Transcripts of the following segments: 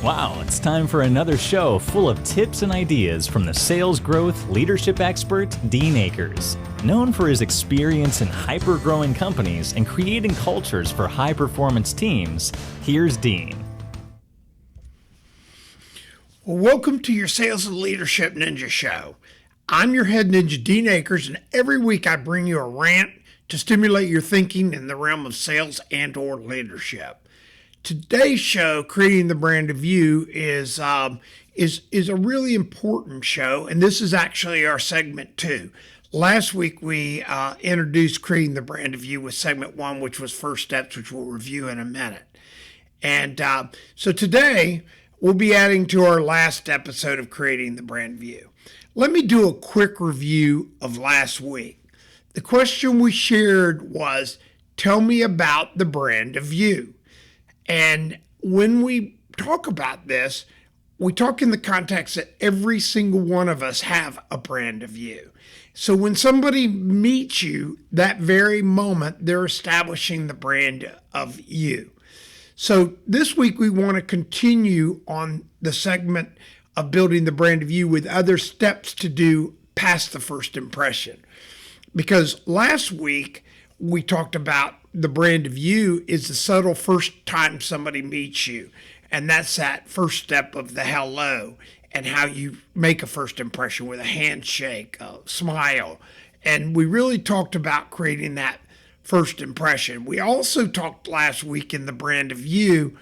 Wow, it's time for another show full of tips and ideas from the sales growth leadership expert, Dean Akers. Known for his experience in hyper-growing companies and creating cultures for high-performance teams, here's Dean. Well, welcome to your Sales and Leadership Ninja Show. I'm your head ninja, Dean Akers, and every week I bring you a rant to stimulate your thinking in the realm of sales and or leadership. Today's show, Creating the Brand of You, is a really important show, and this is actually our segment 2. Last week we introduced Creating the Brand of You with segment 1, which was First Steps, which we'll review in a minute. And so today we'll be adding to our last episode of Creating the Brand of You. Let me do a quick review of last week. The question we shared was, tell me about the brand of you. And when we talk about this, we talk in the context that every single one of us have a brand of you. So when somebody meets you, that very moment, they're establishing the brand of you. So this week, we want to continue on the segment of building the brand of you with other steps to do past the first impression. Because last week, we talked about the brand of you is the subtle first time somebody meets you. And that's that first step of the hello and how you make a first impression with a handshake, a smile. And we really talked about creating that first impression. We also talked last week in the brand of you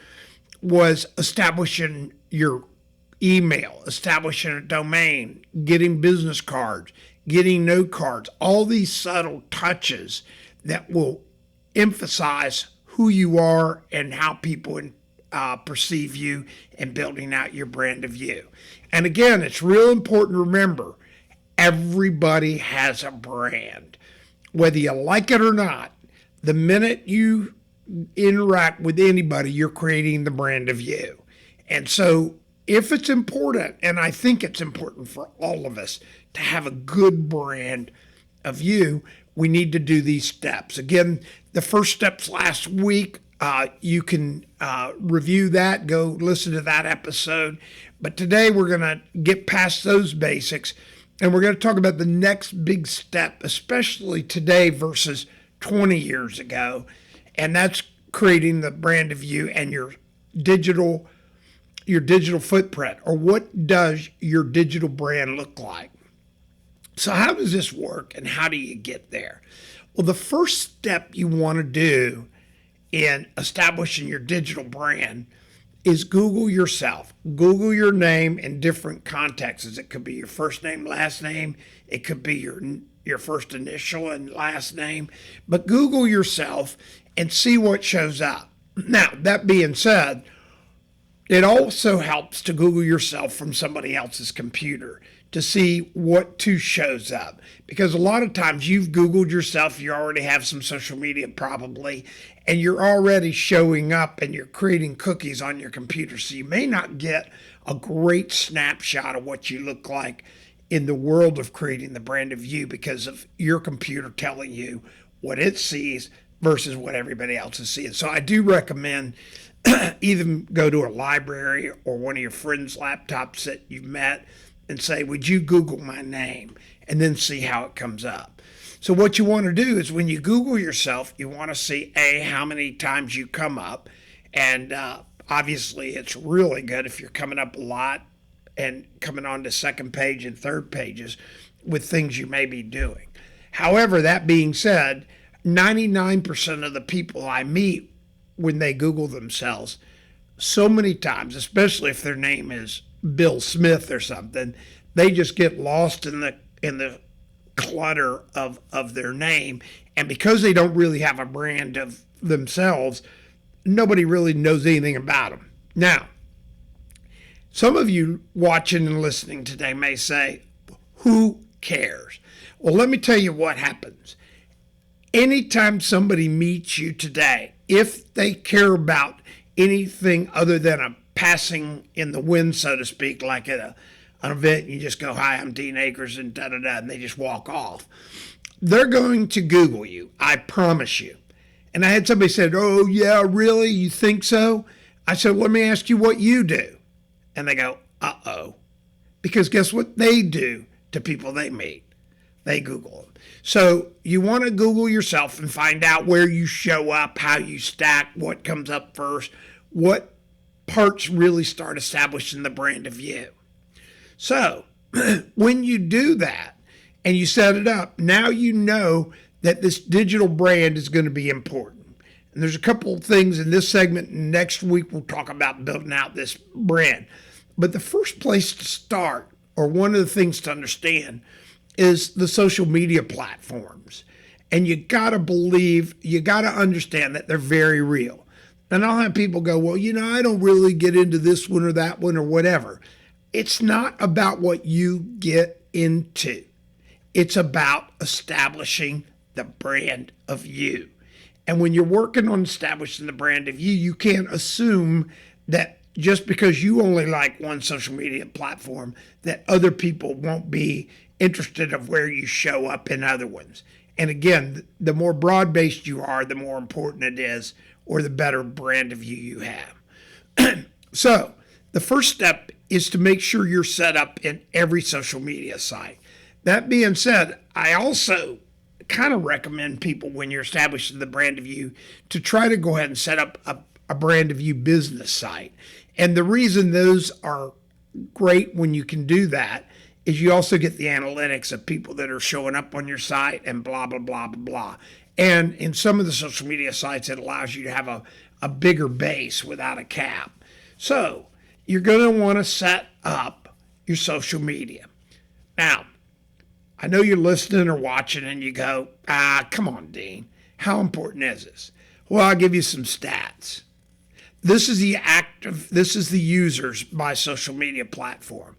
was establishing your email, establishing a domain, getting business cards, getting note cards, all these subtle touches that will emphasize who you are and how people perceive you and building out your brand of you. And again, it's real important to remember, everybody has a brand. Whether you like it or not, the minute you interact with anybody, you're creating the brand of you. And so if it's important, and I think it's important for all of us to have a good brand of you, we need to do these steps. Again, the first steps last week, you can review that, go listen to that episode. But today we're going to get past those basics, and we're going to talk about the next big step, especially today versus 20 years ago, and that's creating the brand of you and your digital footprint, or what does your digital brand look like? So how does this work and how do you get there? Well, the first step you want to do in establishing your digital brand is Google yourself. Google your name in different contexts. It could be your first name, last name. It could be your first initial and last name. But Google yourself and see what shows up. Now, that being said, it also helps to Google yourself from somebody else's computer to see what shows up. Because a lot of times you've Googled yourself, you already have some social media probably, and you're already showing up and you're creating cookies on your computer. So you may not get a great snapshot of what you look like in the world of creating the brand of you because of your computer telling you what it sees versus what everybody else is seeing. So I do recommend either go to a library or one of your friends' laptops that you've met and say, would you Google my name? And then see how it comes up. So what you want to do is when you Google yourself, you want to see, how many times you come up. And obviously, it's really good if you're coming up a lot and coming on to second page and third pages with things you may be doing. However, that being said, 99% of the people I meet when they Google themselves, so many times, especially if their name is Bill Smith or something, they just get lost in the clutter of their name. And because they don't really have a brand of themselves, nobody really knows anything about them. Now, some of you watching and listening today may say, who cares? Well, let me tell you what happens. Anytime somebody meets you today, if they care about anything other than a passing in the wind, so to speak, like at an event, you just go, hi, I'm Dean Akers, and da-da-da, and they just walk off. They're going to Google you, I promise you. And I had somebody said, oh, yeah, really? You think so? I said, let me ask you what you do. and they go, uh-oh. Because guess what they do to people they meet? They Google them. So you want to Google yourself and find out where you show up, how you stack, what comes up first, what parts really start establishing the brand of you. So when you do that and you set it up, now you know that this digital brand is going to be important. And there's a couple of things in this segment. Next week, we'll talk about building out this brand. But the first place to start, or one of the things to understand, is the social media platforms. And you got to understand that they're very real. And I'll have people go, well, I don't really get into this one or that one or whatever. It's not about what you get into. It's about establishing the brand of you. And when you're working on establishing the brand of you, you can't assume that just because you only like one social media platform, that other people won't be interested of where you show up in other ones. And again, the more broad-based you are, the more important it is, or the better brand of you have. So the first step is to make sure you're set up in every social media site. That being said, I also kind of recommend people, when you're establishing the brand of you, to try to go ahead and set up a brand of you business site. And the reason those are great when you can do that is you also get the analytics of people that are showing up on your site and blah, blah, blah, blah, blah. And in some of the social media sites, it allows you to have a bigger base without a cap. So you're going to want to set up your social media. Now, I know you're listening or watching and you go, come on, Dean, how important is this? Well, I'll give you some stats. This is the users by social media platform.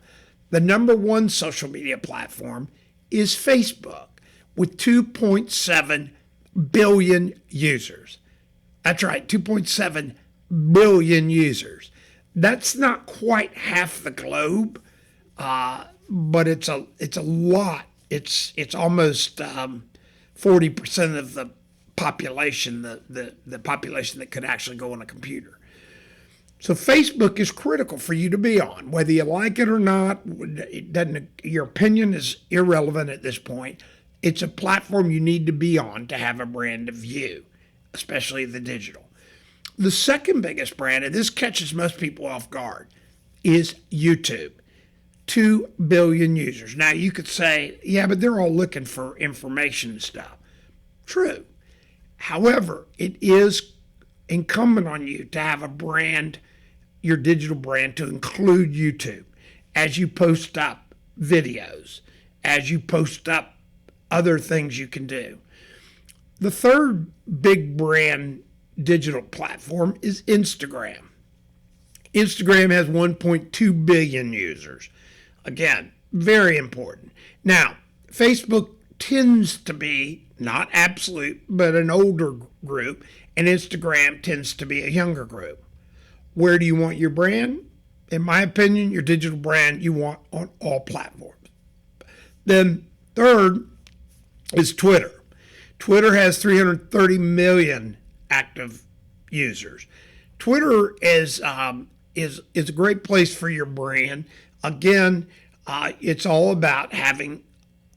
The number one social media platform is Facebook with 2.7 billion users. That's right, 2.7 billion users. That's not quite half the globe, but it's a lot. It's almost 40% of the population, the population that could actually go on a computer. So Facebook is critical for you to be on, whether you like it or not. It doesn't. Your opinion is irrelevant at this point. It's a platform you need to be on to have a brand of you, especially the digital. The second biggest brand, and this catches most people off guard, is YouTube. 2 billion users. Now you could say, yeah, but they're all looking for information and stuff. True. However, it is incumbent on you to have a brand, your digital brand, to include YouTube as you post up videos, as you post up other things you can do. The third big brand digital platform is Instagram. Instagram has 1.2 billion users. Again, very important. Now, Facebook tends to be, not absolute, but an older group, and Instagram tends to be a younger group. Where do you want your brand? In my opinion, your digital brand you want on all platforms. Then third is Twitter. Twitter has 330 million active users. Twitter is a great place for your brand. Again, it's all about having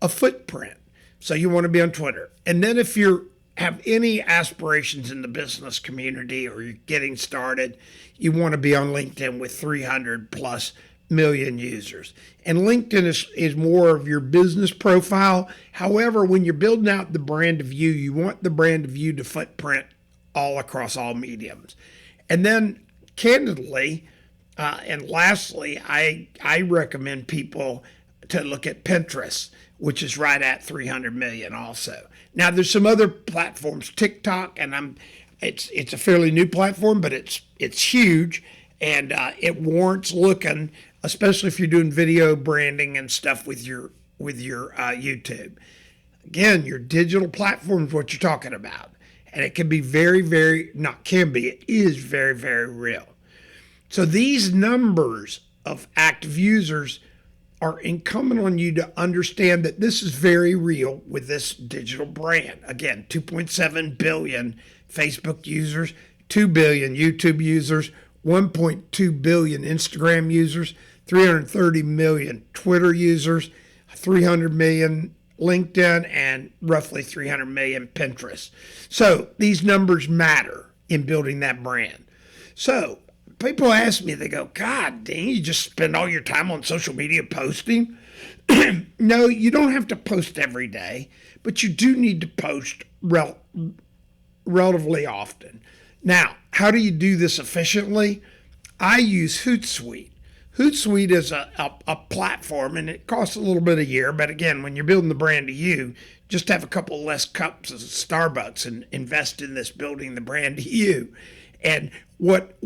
a footprint. So you want to be on Twitter. And then if you have any aspirations in the business community or you're getting started, you want to be on LinkedIn with 300 plus million users. And LinkedIn is more of your business profile. However, when you're building out the brand of you want the brand of you to footprint all across all mediums. And then candidly, and lastly, I recommend people to look at Pinterest, which is right at 300 million also. Now there's some other platforms, TikTok, and it's a fairly new platform, but it's huge, and it warrants looking, especially if you're doing video branding and stuff with your YouTube. Again, your digital platform is what you're talking about, and it can be it is very, very real. So these numbers of active users are incumbent on you to understand that this is very real with this digital brand. Again, 2.7 billion Facebook users, 2 billion YouTube users, 1.2 billion Instagram users, 330 million Twitter users, 300 million LinkedIn, and roughly 300 million Pinterest. So these numbers matter in building that brand. So people ask me, they go, God, dang, you just spend all your time on social media posting? No, you don't have to post every day, but you do need to post relatively often. Now, how do you do this efficiently? I use Hootsuite. Hootsuite is a platform, and it costs a little bit a year. But again, when you're building the brand of you, just have a couple less cups of Starbucks and invest in this building the brand of you. And what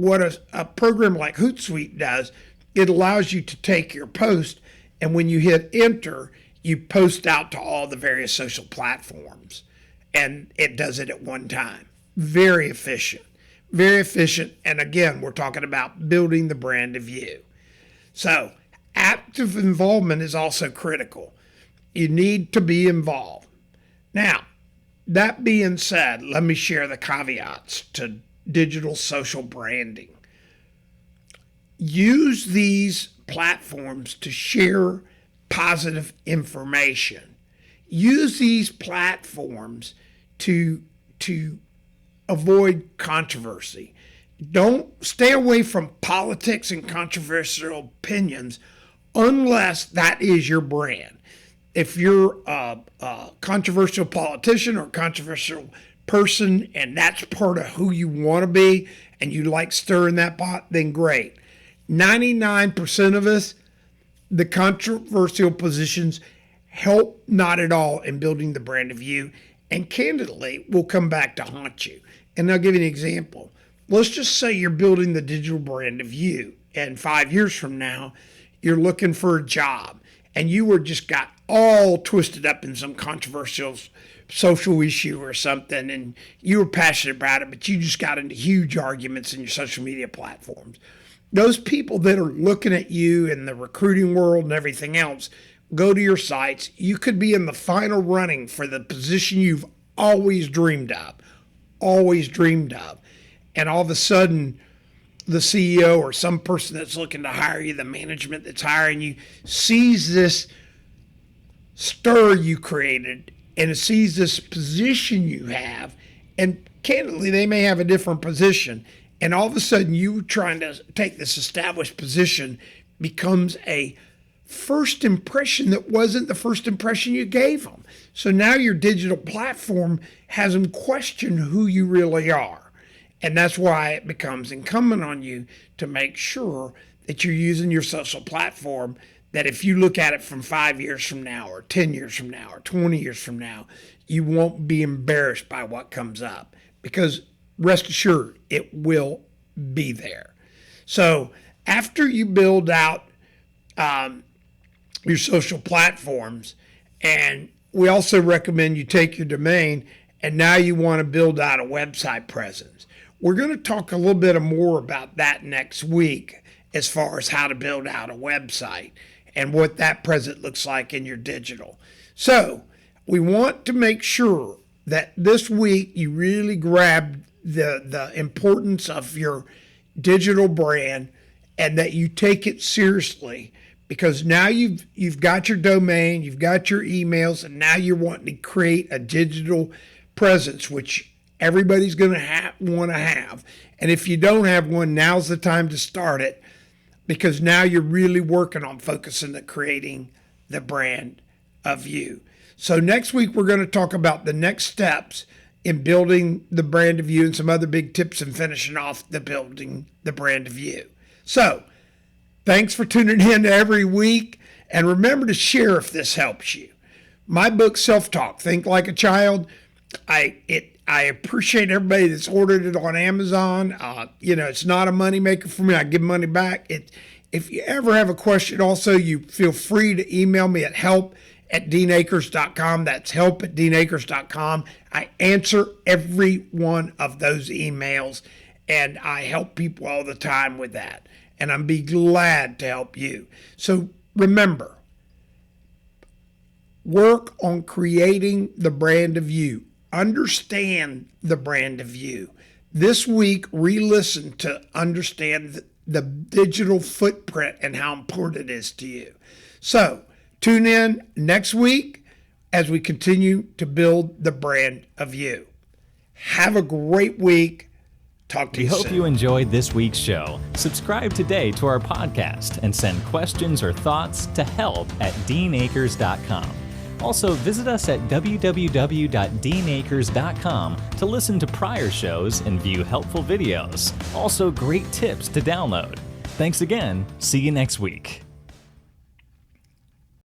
a program like Hootsuite does, it allows you to take your post, and when you hit enter, you post out to all the various social platforms. And it does it at one time. Very efficient. Very efficient. And again, we're talking about building the brand of you. So active involvement is also critical. You need to be involved. Now, that being said, let me share the caveats to digital social branding. Use these platforms to share positive information. Use these platforms to avoid controversy. Don't stay away from politics and controversial opinions unless that is your brand. If you're a controversial politician or controversial person and that's part of who you want to be and you like stirring that pot, then great. 99% of us, the controversial positions help not at all in building the brand of you, and candidly will come back to haunt you. And I'll give you an example. Let's just say you're building the digital brand of you, and 5 years from now, you're looking for a job, and you were just got all twisted up in some controversial social issue or something, and you were passionate about it, but you just got into huge arguments in your social media platforms. Those people that are looking at you in the recruiting world and everything else, go to your sites. You could be in the final running for the position you've always dreamed of. And all of a sudden, the CEO or some person that's looking to hire you, the management that's hiring you, sees this stir you created and it sees this position you have. And candidly, they may have a different position. And all of a sudden, you trying to take this established position becomes a first impression that wasn't the first impression you gave them. So now your digital platform has them question who you really are. And that's why it becomes incumbent on you to make sure that you're using your social platform, that if you look at it from 5 years from now or 10 years from now or 20 years from now, you won't be embarrassed by what comes up, because rest assured, it will be there. So after you build out your social platforms, and we also recommend you take your domain, and now you want to build out a website presence. We're going to talk a little bit more about that next week as far as how to build out a website and what that presence looks like in your digital. So we want to make sure that this week you really grab the importance of your digital brand and that you take it seriously, because now you've got your domain, you've got your emails, and now you're wanting to create a digital presence, which everybody's going to want to have. And if you don't have one, now's the time to start it, because now you're really working on focusing on creating the brand of you. So next week, we're going to talk about the next steps in building the brand of you and some other big tips and finishing off the building the brand of you. So thanks for tuning in every week, and remember to share if this helps you. My book, Self-Talk, Think Like a Child, I appreciate everybody that's ordered it on Amazon. It's not a moneymaker for me. I give money back. If you ever have a question, also, you feel free to email me at help@deanakers.com. That's help@deanakers.com. I answer every one of those emails, and I help people all the time with that. And I'd be glad to help you. So remember, work on creating the brand of you. Understand the brand of you. This week, re-listen to understand the digital footprint and how important it is to you. So tune in next week as we continue to build the brand of you. Have a great week. Talk to you soon. We hope you enjoyed this week's show. Subscribe today to our podcast and send questions or thoughts to help@deanacres.com. Also, visit us at www.deanacres.com to listen to prior shows and view helpful videos. Also, great tips to download. Thanks again. See you next week.